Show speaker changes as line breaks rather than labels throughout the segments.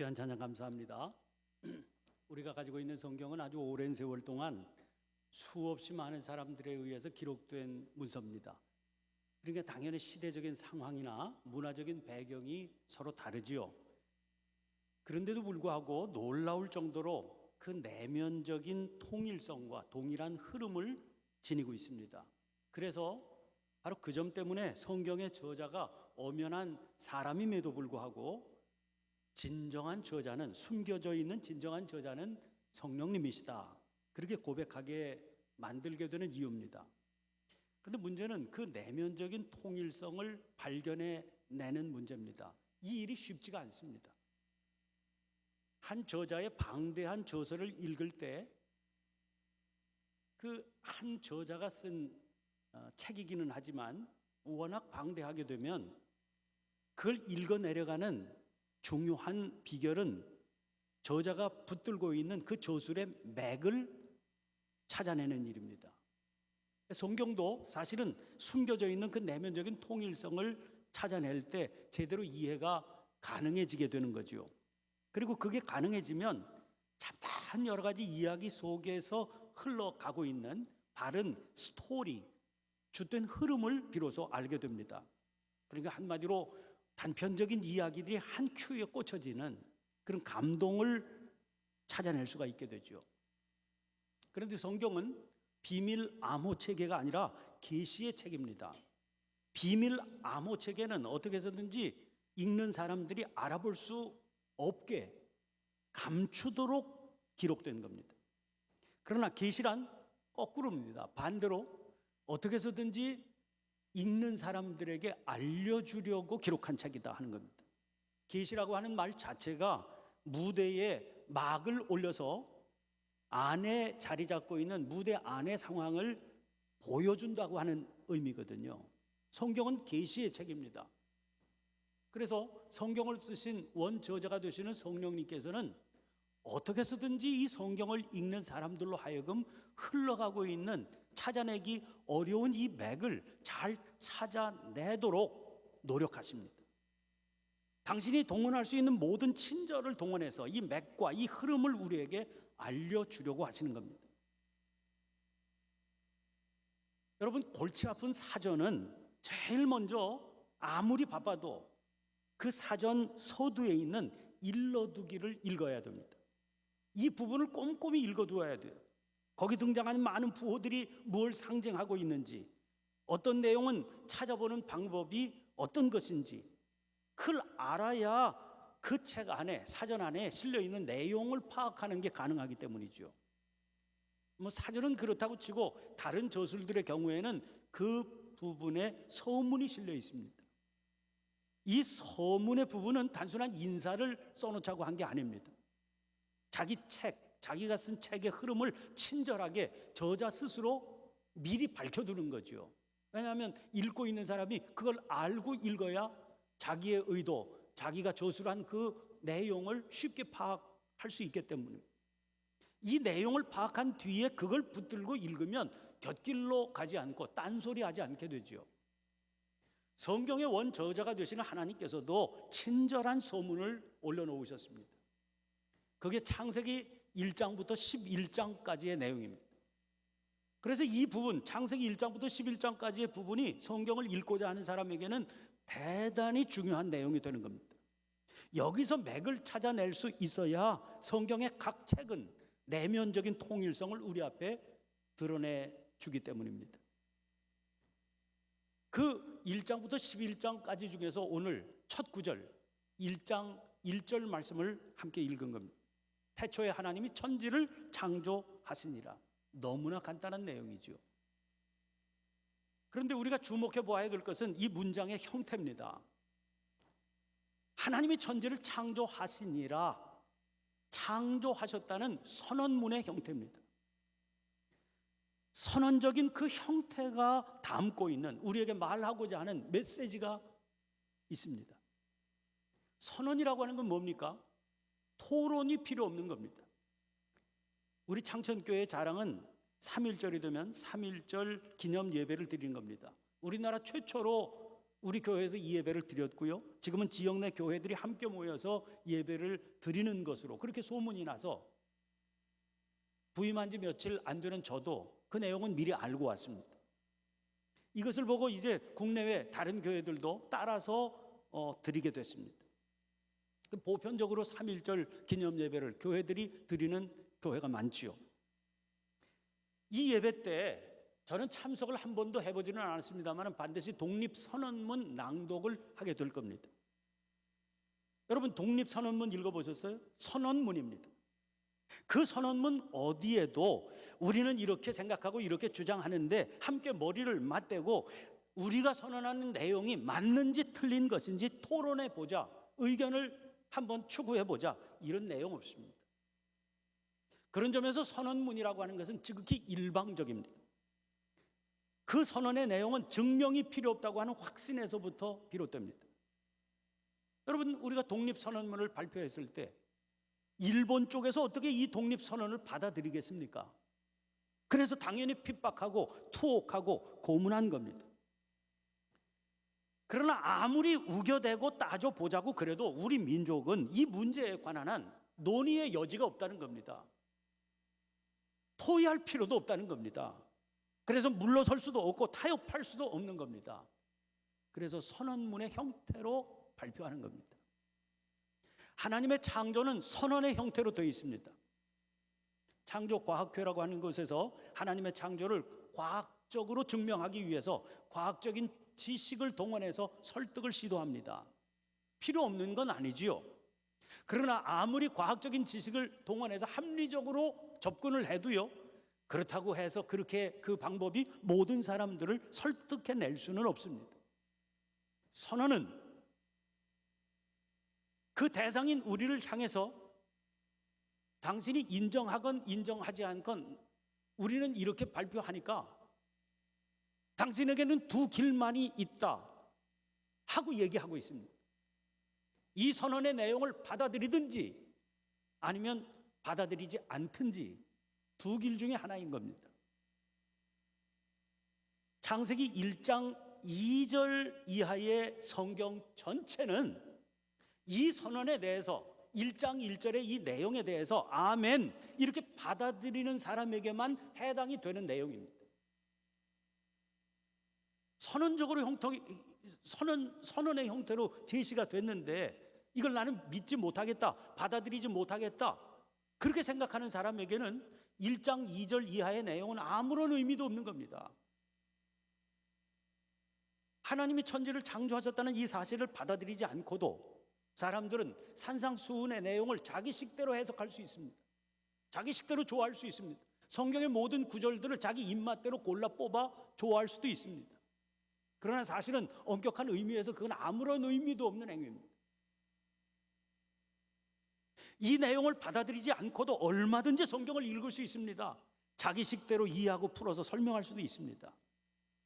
귀한 찬양 감사합니다. 우리가 가지고 있는 성경은 아주 오랜 세월 동안 수없이 많은 사람들에 의해서 기록된 문서입니다. 그러니까 당연히 시대적인 상황이나 문화적인 배경이 서로 다르지요. 그런데도 불구하고 놀라울 정도로 그 내면적인 통일성과 동일한 흐름을 지니고 있습니다. 그래서 바로 그 점 때문에 성경의 저자가 엄연한 사람임에도 불구하고 진정한 저자는, 숨겨져 있는 진정한 저자는 성령님이시다, 그렇게 고백하게 만들게 되는 이유입니다. 그런데 문제는 그 내면적인 통일성을 발견해내는 문제입니다. 이 일이 쉽지가 않습니다. 한 저자의 방대한 저서를 읽을 때 그 한 저자가 쓴 책이기는 하지만 워낙 방대하게 되면 그걸 읽어내려가는 중요한 비결은 저자가 붙들고 있는 그 저술의 맥을 찾아내는 일입니다. 성경도 사실은 숨겨져 있는 그 내면적인 통일성을 찾아낼 때 제대로 이해가 가능해지게 되는 거죠. 그리고 그게 가능해지면 잡다한 여러 가지 이야기 속에서 흘러가고 있는 바른 스토리, 주된 흐름을 비로소 알게 됩니다. 그러니까 한마디로 단편적인 이야기들이 한 큐에 꽂혀지는 그런 감동을 찾아낼 수가 있게 되죠. 그런데 성경은 비밀 암호 체계가 아니라 계시의 책입니다. 비밀 암호 체계는 어떻게 해서든지 읽는 사람들이 알아볼 수 없게 감추도록 기록된 겁니다. 그러나 계시란 거꾸로입니다. 반대로 어떻게 해서든지 읽는 사람들에게 알려주려고 기록한 책이다 하는 겁니다. 계시라고 하는 말 자체가 무대에 막을 올려서 안에 자리 잡고 있는 무대 안의 상황을 보여준다고 하는 의미거든요. 성경은 계시의 책입니다. 그래서 성경을 쓰신 원저자가 되시는 성령님께서는 어떻게 해서든지 이 성경을 읽는 사람들로 하여금 흘러가고 있는, 찾아내기 어려운 이 맥을 잘 찾아내도록 노력하십니다. 당신이 동원할 수 있는 모든 친절을 동원해서 이 맥과 이 흐름을 우리에게 알려주려고 하시는 겁니다. 여러분, 골치 아픈 사전은 제일 먼저 아무리 바빠도 그 사전 서두에 있는 일러두기를 읽어야 됩니다. 이 부분을 꼼꼼히 읽어두어야 돼요. 거기 등장하는 많은 부호들이 뭘 상징하고 있는지, 어떤 내용은 찾아보는 방법이 어떤 것인지 그걸 알아야 그 책 안에, 사전 안에 실려있는 내용을 파악하는 게 가능하기 때문이죠. 사전은 그렇다고 치고 다른 저술들의 경우에는 그 부분에 서문이 실려 있습니다. 이 서문의 부분은 단순한 인사를 써놓자고 한 게 아닙니다. 자기 책, 자기가 쓴 책의 흐름을 친절하게 저자 스스로 미리 밝혀두는 거죠. 왜냐하면 읽고 있는 사람이 그걸 알고 읽어야 자기의 의도, 자기가 저술한 그 내용을 쉽게 파악할 수 있기 때문입니다. 이 내용을 파악한 뒤에 그걸 붙들고 읽으면 곁길로 가지 않고 딴소리하지 않게 되죠. 성경의 원저자가 되시는 하나님께서도 친절한 서문을 올려놓으셨습니다. 그게 창세기 1장부터 11장까지의 내용입니다. 그래서 이 부분, 창세기 1장부터 11장까지의 부분이 성경을 읽고자 하는 사람에게는 대단히 중요한 내용이 되는 겁니다. 여기서 맥을 찾아낼 수 있어야 성경의 각 책은 내면적인 통일성을 우리 앞에 드러내 주기 때문입니다. 그 1장부터 11장까지 중에서 오늘 첫 구절, 1장 1절 말씀을 함께 읽은 겁니다. 태초에 하나님이 천지를 창조하시니라. 너무나 간단한 내용이죠. 그런데 우리가 주목해 보아야 될 것은 이 문장의 형태입니다. 하나님이 천지를 창조하시니라, 창조하셨다는 선언문의 형태입니다. 선언적인 그 형태가 담고 있는, 우리에게 말하고자 하는 메시지가 있습니다. 선언이라고 하는 건 뭡니까? 토론이 필요 없는 겁니다. 우리 창천교회의 자랑은 3.1절이 되면 3.1절 기념 예배를 드리는 겁니다. 우리나라 최초로 우리 교회에서 이 예배를 드렸고요. 지금은 지역 내 교회들이 함께 모여서 예배를 드리는 것으로 그렇게 소문이 나서 부임한 지 며칠 안 되는 저도 그 내용은 미리 알고 왔습니다. 이것을 보고 이제 국내외 다른 교회들도 따라서 드리게 됐습니다. 보편적으로 3.1절 기념 예배를 교회들이 드리는 교회가 많지요. 이 예배 때 저는 참석을 한 번도 해보지는 않았습니다만 반드시 독립선언문 낭독을 하게 될 겁니다. 여러분, 독립선언문 읽어보셨어요? 선언문입니다. 그 선언문 어디에도 우리는 이렇게 생각하고 이렇게 주장하는데 함께 머리를 맞대고 우리가 선언하는 내용이 맞는지 틀린 것인지 토론해 보자, 의견을 한번 추구해 보자, 이런 내용 없습니다. 그런 점에서 선언문이라고 하는 것은 지극히 일방적입니다. 그 선언의 내용은 증명이 필요 없다고 하는 확신에서부터 비롯됩니다. 여러분, 우리가 독립선언문을 발표했을 때 일본 쪽에서 어떻게 이 독립선언을 받아들이겠습니까? 그래서 당연히 핍박하고 투옥하고 고문한 겁니다. 그러나 아무리 우겨대고 따져보자고 그래도 우리 민족은 이 문제에 관한 한 논의의 여지가 없다는 겁니다. 토의할 필요도 없다는 겁니다. 그래서 물러설 수도 없고 타협할 수도 없는 겁니다. 그래서 선언문의 형태로 발표하는 겁니다. 하나님의 창조는 선언의 형태로 되어 있습니다. 창조과학회라고 하는 곳에서 하나님의 창조를 과학적으로 증명하기 위해서 과학적인 지식을 동원해서 설득을 시도합니다. 필요 없는 건 아니지요. 그러나 아무리 과학적인 지식을 동원해서 합리적으로 접근을 해도요, 그렇다고 해서 그렇게 그 방법이 모든 사람들을 설득해낼 수는 없습니다. 선언은 그 대상인 우리를 향해서 당신이 인정하건 인정하지 않건 우리는 이렇게 발표하니까 당신에게는 두 길만이 있다 하고 얘기하고 있습니다. 이 선언의 내용을 받아들이든지 아니면 받아들이지 않든지 두 길 중에 하나인 겁니다. 창세기 1장 2절 이하의 성경 전체는 이 선언에 대해서 1장 1절의 이 내용에 대해서 아멘 이렇게 받아들이는 사람에게만 해당이 되는 내용입니다. 선언의 형태로 제시가 됐는데 이걸 나는 믿지 못하겠다, 받아들이지 못하겠다, 그렇게 생각하는 사람에게는 1장 2절 이하의 내용은 아무런 의미도 없는 겁니다. 하나님이 천지를 창조하셨다는 이 사실을 받아들이지 않고도 사람들은 산상수훈의 내용을 자기 식대로 해석할 수 있습니다. 자기 식대로 좋아할 수 있습니다. 성경의 모든 구절들을 자기 입맛대로 골라 뽑아 좋아할 수도 있습니다. 그러나 사실은 엄격한 의미에서 그건 아무런 의미도 없는 행위입니다. 이 내용을 받아들이지 않고도 얼마든지 성경을 읽을 수 있습니다. 자기 식대로 이해하고 풀어서 설명할 수도 있습니다.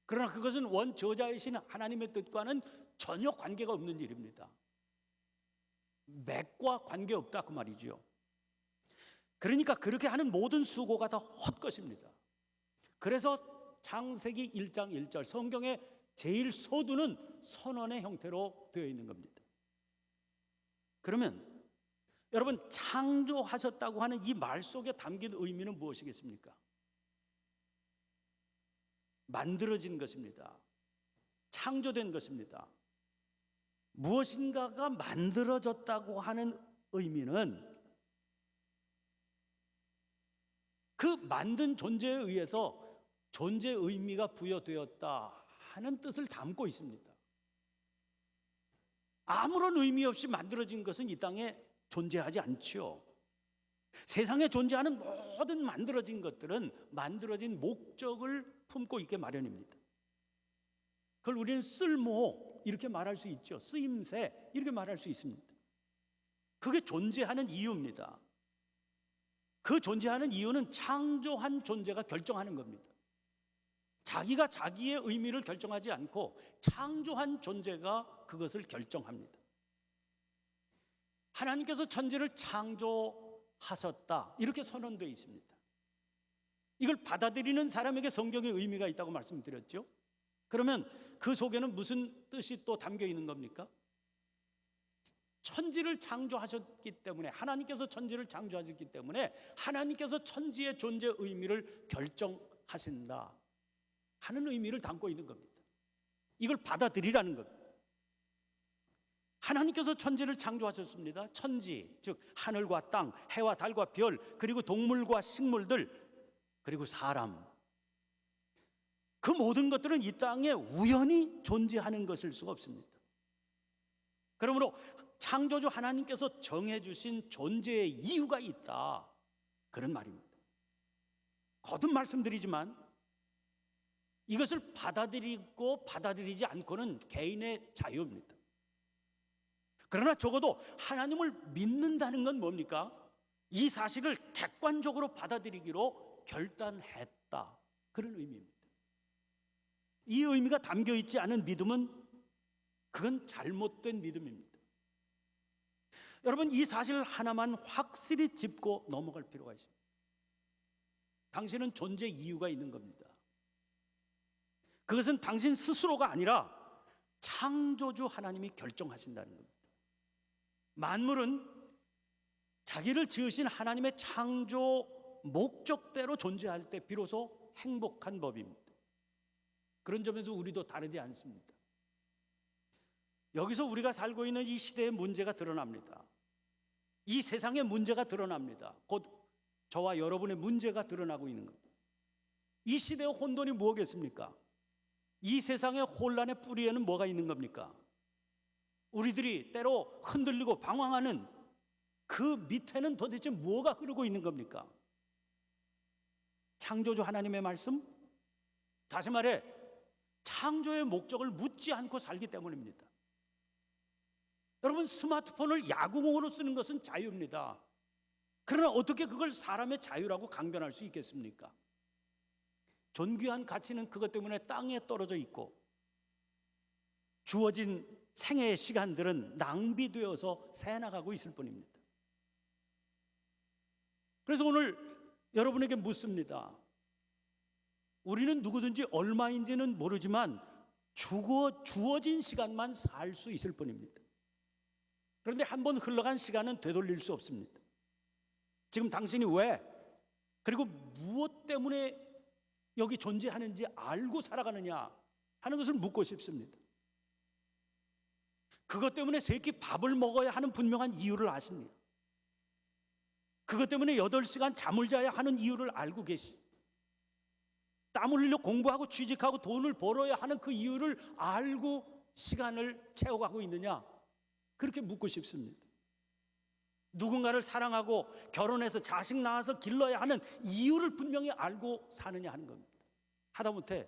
그러나 그것은 원저자이신 하나님의 뜻과는 전혀 관계가 없는 일입니다. 맥과 관계없다 그 말이죠. 그러니까 그렇게 하는 모든 수고가 다 헛것입니다. 그래서 창세기 1장 1절 성경의 제일 서두는 선언의 형태로 되어 있는 겁니다. 그러면 여러분, 창조하셨다고 하는 이 말 속에 담긴 의미는 무엇이겠습니까? 만들어진 것입니다. 창조된 것입니다. 무엇인가가 만들어졌다고 하는 의미는 그 만든 존재에 의해서 존재 의미가 부여되었다 하는 뜻을 담고 있습니다. 아무런 의미 없이 만들어진 것은 이 땅에 존재하지 않지요. 세상에 존재하는 모든 만들어진 것들은 만들어진 목적을 품고 있게 마련입니다. 그걸 우리는 쓸모 이렇게 말할 수 있죠. 쓰임새 이렇게 말할 수 있습니다. 그게 존재하는 이유입니다. 그 존재하는 이유는 창조한 존재가 결정하는 겁니다. 자기가 자기의 의미를 결정하지 않고 창조한 존재가 그것을 결정합니다. 하나님께서 천지를 창조하셨다 이렇게 선언되어 있습니다. 이걸 받아들이는 사람에게 성경의 의미가 있다고 말씀드렸죠. 그러면 그 속에는 무슨 뜻이 또 담겨 있는 겁니까? 천지를 창조하셨기 때문에, 하나님께서 천지를 창조하셨기 때문에 하나님께서 천지의 존재 의미를 결정하신다 하는 의미를 담고 있는 겁니다. 이걸 받아들이라는 겁니다. 하나님께서 천지를 창조하셨습니다. 천지, 즉 하늘과 땅, 해와 달과 별, 그리고 동물과 식물들, 그리고 사람, 그 모든 것들은 이 땅에 우연히 존재하는 것일 수가 없습니다. 그러므로 창조주 하나님께서 정해주신 존재의 이유가 있다, 그런 말입니다. 거듭 말씀드리지만 이것을 받아들이고 받아들이지 않고는 개인의 자유입니다. 그러나 적어도 하나님을 믿는다는 건 뭡니까? 이 사실을 객관적으로 받아들이기로 결단했다, 그런 의미입니다. 이 의미가 담겨 있지 않은 믿음은 그건 잘못된 믿음입니다. 여러분, 이 사실 하나만 확실히 짚고 넘어갈 필요가 있습니다. 당신은 존재 이유가 있는 겁니다. 그것은 당신 스스로가 아니라 창조주 하나님이 결정하신다는 겁니다. 만물은 자기를 지으신 하나님의 창조 목적대로 존재할 때 비로소 행복한 법입니다. 그런 점에서 우리도 다르지 않습니다. 여기서 우리가 살고 있는 이 시대의 문제가 드러납니다. 이 세상의 문제가 드러납니다. 곧 저와 여러분의 문제가 드러나고 있는 겁니다. 이 시대의 혼돈이 뭐겠습니까? 이 세상의 혼란의 뿌리에는 뭐가 있는 겁니까? 우리들이 때로 흔들리고 방황하는 그 밑에는 도대체 뭐가 흐르고 있는 겁니까? 창조주 하나님의 말씀? 다시 말해 창조의 목적을 묻지 않고 살기 때문입니다. 여러분, 스마트폰을 야구공으로 쓰는 것은 자유입니다. 그러나 어떻게 그걸 사람의 자유라고 강변할 수 있겠습니까? 존귀한 가치는 그것 때문에 땅에 떨어져 있고 주어진 생애의 시간들은 낭비되어서 새나가고 있을 뿐입니다. 그래서 오늘 여러분에게 묻습니다. 우리는 누구든지 얼마인지는 모르지만 주어진 시간만 살 수 있을 뿐입니다. 그런데 한번 흘러간 시간은 되돌릴 수 없습니다. 지금 당신이 왜, 그리고 무엇 때문에 여기 존재하는지 알고 살아가느냐 하는 것을 묻고 싶습니다. 그것 때문에 세 끼 밥을 먹어야 하는 분명한 이유를 아십니다. 그것 때문에 8시간 잠을 자야 하는 이유를 알고 계시. 땀 흘리려 공부하고 취직하고 돈을 벌어야 하는 그 이유를 알고 시간을 채워가고 있느냐, 그렇게 묻고 싶습니다. 누군가를 사랑하고 결혼해서 자식 낳아서 길러야 하는 이유를 분명히 알고 사느냐 하는 겁니다. 하다못해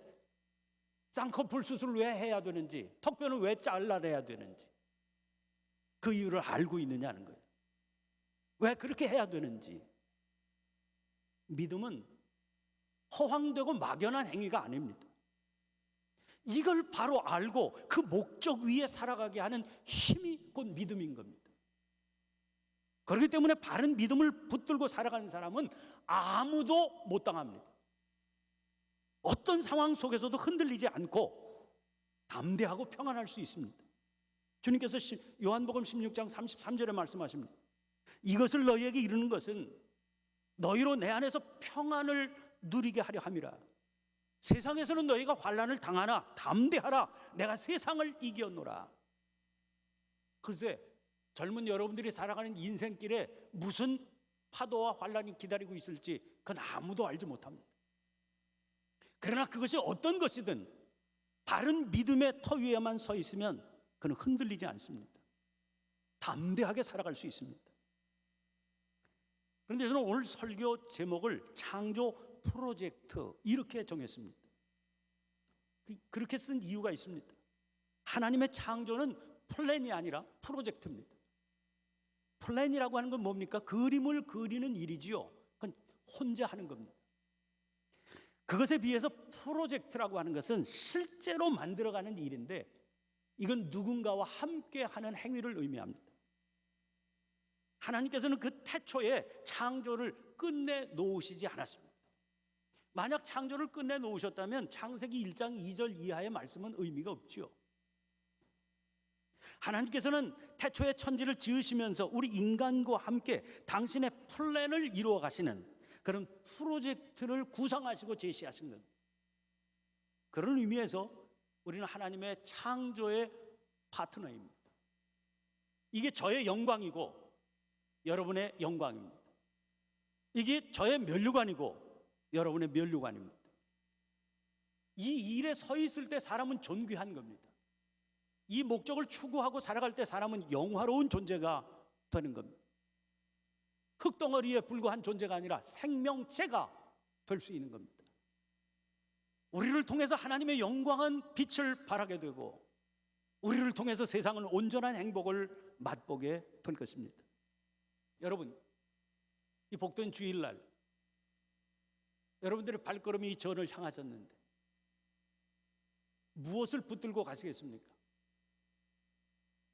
쌍꺼풀 수술을 왜 해야 되는지, 턱뼈는 왜 잘라내야 되는지 그 이유를 알고 있느냐는 거예요. 왜 그렇게 해야 되는지. 믿음은 허황되고 막연한 행위가 아닙니다. 이걸 바로 알고 그 목적 위에 살아가게 하는 힘이 곧 믿음인 겁니다. 그렇기 때문에 바른 믿음을 붙들고 살아가는 사람은 아무도 못 당합니다. 어떤 상황 속에서도 흔들리지 않고 담대하고 평안할 수 있습니다. 주님께서 요한복음 16장 33절에 말씀하십니다. 이것을 너희에게 이르는 것은 너희로 내 안에서 평안을 누리게 하려 함이라. 세상에서는 너희가 환난을 당하나 담대하라, 내가 세상을 이겼노라. 글쎄, 젊은 여러분들이 살아가는 인생길에 무슨 파도와 환난이 기다리고 있을지 그건 아무도 알지 못합니다. 그러나 그것이 어떤 것이든 바른 믿음의 터 위에만 서 있으면 그는 흔들리지 않습니다. 담대하게 살아갈 수 있습니다. 그런데 저는 오늘 설교 제목을 창조 프로젝트 이렇게 정했습니다. 그렇게 쓴 이유가 있습니다. 하나님의 창조는 플랜이 아니라 프로젝트입니다. 플랜이라고 하는 건 뭡니까? 그림을 그리는 일이지요. 그건 혼자 하는 겁니다. 그것에 비해서 프로젝트라고 하는 것은 실제로 만들어가는 일인데, 이건 누군가와 함께 하는 행위를 의미합니다. 하나님께서는 그 태초에 창조를 끝내 놓으시지 않았습니다. 만약 창조를 끝내 놓으셨다면 창세기 1장 2절 이하의 말씀은 의미가 없지요. 하나님께서는 태초에 천지를 지으시면서 우리 인간과 함께 당신의 플랜을 이루어 가시는 그런 프로젝트를 구상하시고 제시하신 것. 그런 의미에서 우리는 하나님의 창조의 파트너입니다. 이게 저의 영광이고 여러분의 영광입니다. 이게 저의 면류관이고 여러분의 면류관입니다. 이 일에 서 있을 때 사람은 존귀한 겁니다. 이 목적을 추구하고 살아갈 때 사람은 영화로운 존재가 되는 겁니다. 흙덩어리에 불과한 존재가 아니라 생명체가 될 수 있는 겁니다. 우리를 통해서 하나님의 영광은 빛을 발하게 되고 우리를 통해서 세상은 온전한 행복을 맛보게 될 것입니다. 여러분, 이 복된 주일날 여러분들의 발걸음이 이 전을 향하셨는데 무엇을 붙들고 가시겠습니까?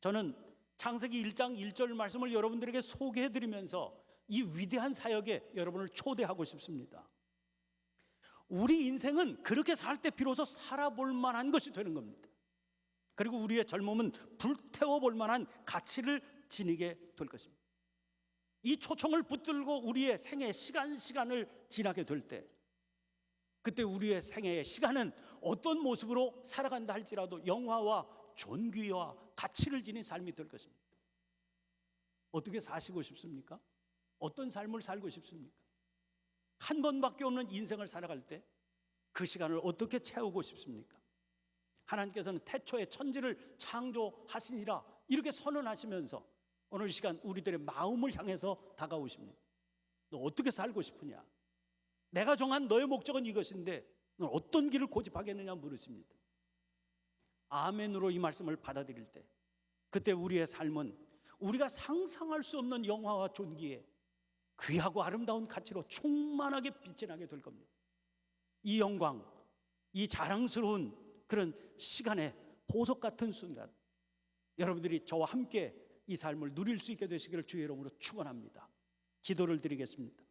저는 창세기 1장 1절 말씀을 여러분들에게 소개해드리면서 이 위대한 사역에 여러분을 초대하고 싶습니다. 우리 인생은 그렇게 살 때 비로소 살아볼 만한 것이 되는 겁니다. 그리고 우리의 젊음은 불태워볼 만한 가치를 지니게 될 것입니다. 이 초청을 붙들고 우리의 생애 시간을 지나게 될 때, 그때 우리의 생애의 시간은 어떤 모습으로 살아간다 할지라도 영화와 존귀와 가치를 지닌 삶이 될 것입니다. 어떻게 사시고 싶습니까? 어떤 삶을 살고 싶습니까? 한 번밖에 없는 인생을 살아갈 때 그 시간을 어떻게 채우고 싶습니까? 하나님께서는 태초에 천지를 창조하시니라 이렇게 선언하시면서 오늘 이 시간 우리들의 마음을 향해서 다가오십니다. 너 어떻게 살고 싶으냐? 내가 정한 너의 목적은 이것인데 넌 어떤 길을 고집하겠느냐 물으십니다. 아멘으로 이 말씀을 받아들일 때 그때 우리의 삶은 우리가 상상할 수 없는 영화와 존귀에 귀하고 아름다운 가치로 충만하게 빛이 나게 될 겁니다. 이 영광, 이 자랑스러운 그런 시간의 보석 같은 순간 여러분들이 저와 함께 이 삶을 누릴 수 있게 되시기를 주의 이름으로 축원합니다. 기도를 드리겠습니다.